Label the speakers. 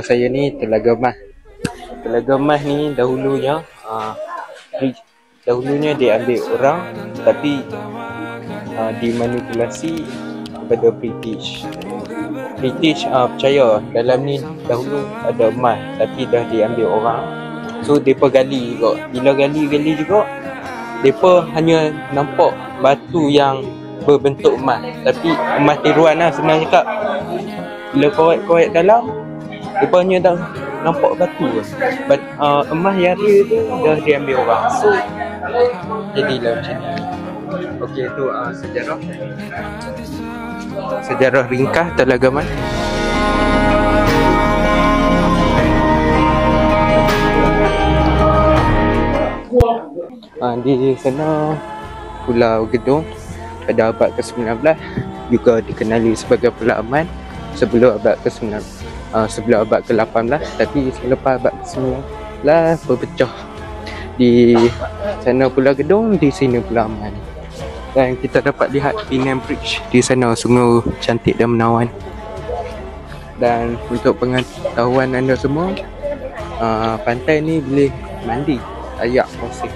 Speaker 1: saya ni Telaga Mas. Telaga Mas ni dahulunya diambil orang, tapi dimanipulasi kepada British. Percaya dalam ni dahulu ada emas, tapi dah diambil orang. So mereka gali juga. Bila gali juga, mereka hanya nampak batu yang berbentuk emas, tapi emas tiruan lah senang cakap. Bila korek dalam, mereka hanya dah nampak batu lah. Emas yang real tu dah diambil orang. So jadilah macam ni. Okey, tu sejarah ringkas Telaga Mas. Di sana Pulau Gedong pada abad ke-19 juga dikenali sebagai Pulau Aman sebelum abad ke-19, sebelum abad ke-18, tapi selepas abad ke-19 berpecah. Di sana Pulau Gedong, di sini Pulau Aman. Dan kita dapat lihat Penang Bridge di sana, sungguh cantik dan menawan. Dan untuk pengetahuan anda semua, pantai ni boleh mandi ayak musim.